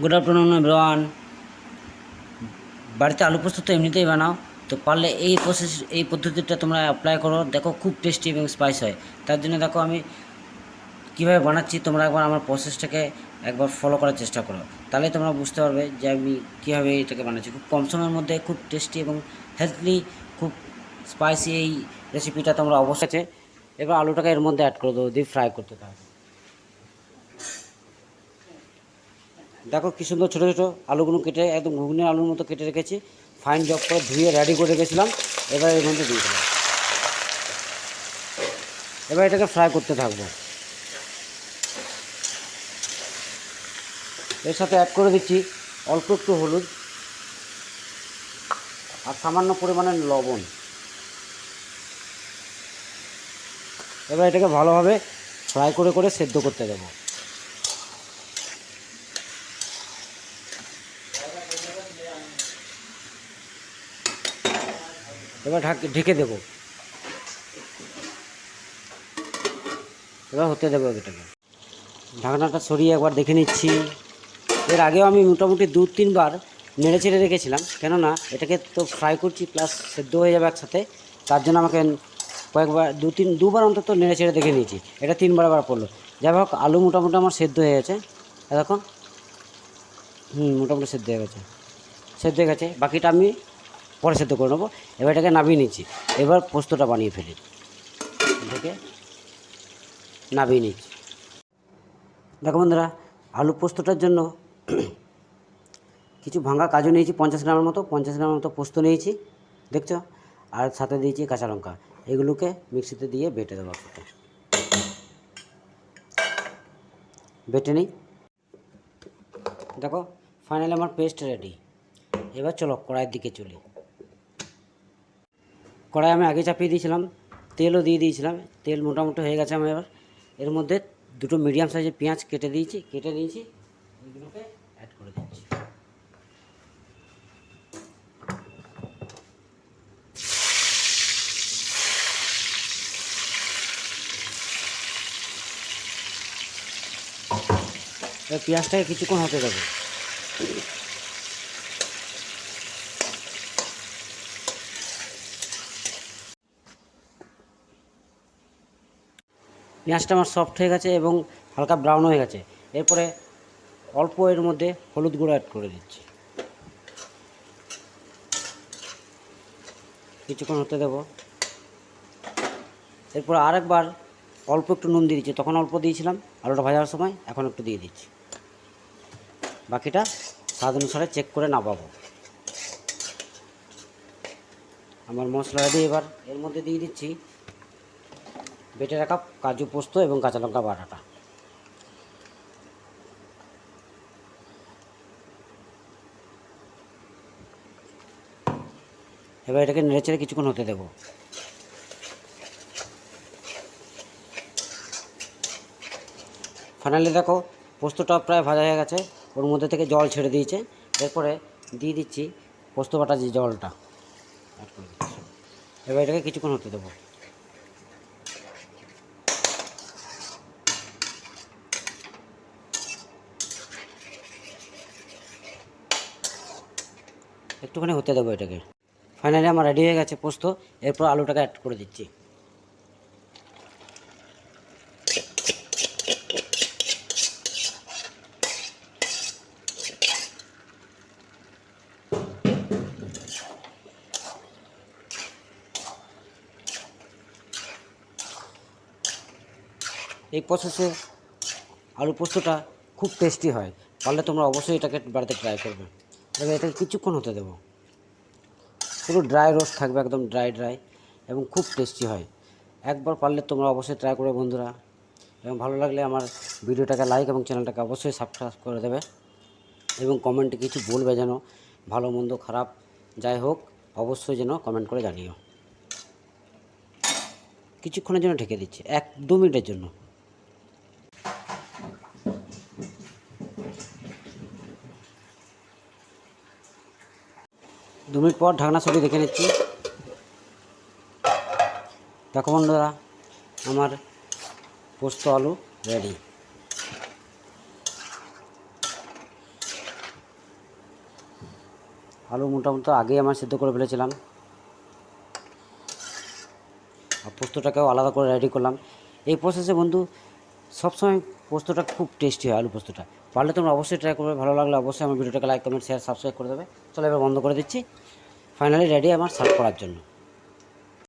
Good afternoon everyone. বাড়িতে আলু পোস্ত তো এমনিতেই বানাও, তো পারলে এই পদ্ধতিটা তোমরা অ্যাপ্লাই করো, দেখো খুব টেস্টি এবং স্পাইস হয়। তার জন্য দেখো আমি কীভাবে বানাচ্ছি, তোমরা একবার আমার প্রসেসটাকে একবার ফলো করার চেষ্টা করো, তাহলে তোমরা বুঝতে পারবে যে আমি কীভাবে এটাকে বানাচ্ছি। খুব কম সময়ের মধ্যে খুব টেস্টি এবং হেলথলি, খুব স্পাইসি এই রেসিপিটা তোমরা অবশ্যই। এবার আলুটাকে এর মধ্যে অ্যাড করে দেবো, দিয়ে ফ্রাই করতে থাকবে। দেখো কী সুন্দর ছোটো ছোটো আলুগুলো কেটে একদম ঘুগনির আলুর মতো কেটে রেখেছি, ফাইন জব করে ধুয়ে রেডি করে রেখেছিলাম। এবার এর মধ্যে দিয়ে দিলাম, এবার এটাকে ফ্রাই করতে থাকবো। এর সাথে অ্যাড করে দিচ্ছি অল্প একটু হলুদ আর সামান্য পরিমাণে লবণ। এবার এটাকে ভালোভাবে ফ্রাই করে করে সেদ্ধ করতে দেবো। এবার ঢেকে দেবো, এবার হতে দেবো এটাকে। ঢাকনাটা সরিয়ে একবার দেখে নিচ্ছি। এর আগেও আমি মোটামুটি 2-3 বার নেড়ে চেড়ে রেখেছিলাম, কেননা এটাকে তো ফ্রাই করছি প্লাস সেদ্ধ হয়ে যাবে একসাথে। তার জন্য আমাকে কয়েকবার দুবার অন্তত নেড়ে চেড়ে দেখে নিয়েছি। এটা 3বার আবার পড়লো। যাই হোক, আলু মোটামুটি আমার সেদ্ধ হয়ে গেছে, দেখো। মোটামুটি সেদ্ধ হয়ে গেছে। বাকিটা আমি পরে সেদ্ধ করে নেবো। এবার এটাকে নামিয়ে নিচ্ছি। এবার পোস্তটা বানিয়ে ফেলি, এটাকে নামিয়ে নিচ্ছি। দেখো বন্ধুরা, আলু পোস্তটার জন্য কিছু ভাঙা কাজু নিয়েছি 50 গ্রামের মতো, 50 গ্রামের মতো পোস্ত নিয়েছি, দেখছো। আর সাথে দিয়েছি কাঁচা লঙ্কা। এগুলোকে মিক্সিতে দিয়ে বেটে দেবো, বেটে নিই। দেখো ফাইনালি আমার পেস্ট রেডি। এবার চলো কড়াইয়ের দিকে চলি। কড়াই আমি আগে চাপিয়ে দিয়েছিলাম, তেলও দিয়ে দিয়েছিলাম। তেল মোটামুটি হয়ে গেছে। আমি এবার এর মধ্যে 2টো মিডিয়াম সাইজের পেঁয়াজ কেটে নিয়েছি, এগুলোকে অ্যাড করে দিচ্ছি। এবার পেঁয়াজটাকে কিছুক্ষণ হতে দেবো। পেঁয়াজটা আমার সফট হয়ে গেছে এবং হালকা ব্রাউন হয়ে গেছে। এরপরে অল্প এর মধ্যে হলুদ গুঁড়ো অ্যাড করে দিচ্ছি, কিছুক্ষণ হতে দেবো। এরপর আরেকবার অল্প একটু নুন দিয়ে দিচ্ছি, তখন অল্প দিয়েছিলাম আলুটা ভাজার সময়, এখন একটু দিয়ে দিচ্ছি। বাকিটা স্বাদ অনুসারে চেক করে নামাবো। আমার মশলা রেডি। এবার এর মধ্যে দিয়ে দিচ্ছি বেটে রাখা কাজু, পোস্ত এবং কাঁচা লঙ্কা বাটাটা। এবার এটাকে নেড়ে চেড়ে কিছুক্ষণ হতে দেবো। ফাইনালি দেখো পোস্তটা প্রায় ভাজা হয়ে গেছে, ওর মধ্যে থেকে জল ছেড়ে দিয়েছে। এরপরে দিয়ে দিচ্ছি পোস্ত বাটা যে জলটা অ্যাড করে দিচ্ছি। এবার এটাকে কিছুক্ষণ হতে দেবো। একটুখানি হতে দেবো এটাকে। ফাইনালি আমার রেডি হয়ে গেছে পোস্ত। এরপর আলুটাকে অ্যাড করে দিচ্ছি। এই প্রসেসে আলু পোস্তটা খুব টেস্টি হয়, পারলে তোমরা অবশ্যই এটাকে বাড়িতে ট্রাই করবে। এবার এটাকে কিছুক্ষণ হতে দেবো। পুরো ড্রাই রোস্ট থাকবে, একদম ড্রাই এবং খুব টেস্টি হয়। একবার পারলে তোমরা অবশ্যই ট্রাই করবে বন্ধুরা। এবং ভালো লাগলে আমার ভিডিওটাকে লাইক এবং চ্যানেলটাকে অবশ্যই সাবস্ক্রাইব করে দেবে এবং কমেন্টে কিছু বলবে, যেন ভালো মন্দ খারাপ যাই হোক অবশ্যই যেন কমেন্ট করে জানিও। কিছুক্ষণের জন্য ঢেকে দিচ্ছি, 1-2 মিনিটের জন্য। দু মিনিট পর ঢাকনা সরিয়ে দেখে নিচ্ছি। দেখো বন্ধুরা, আমার পোস্ত আলু রেডি। আলু মোটামুটি আগেই আমার সিদ্ধ করে ফেলেছিলাম, আর পোস্তটাকেও আলাদা করে রেডি করলাম। এই প্রসেসে বন্ধু সবসময় পোস্তটা খুব টেস্টি হয়, আলু পোস্তটা। পারলে তোমরা অবশ্যই ট্রাই করবে। ভালো লাগলে অবশ্যই আমার ভিডিওটাকে লাইক, কমেন্ট, শেয়ার, সাবস্ক্রাইব করে দেবে। চলো এবার বন্ধ করে দিচ্ছি। ফাইনালি রেডি আমার সার্ভ করার জন্য।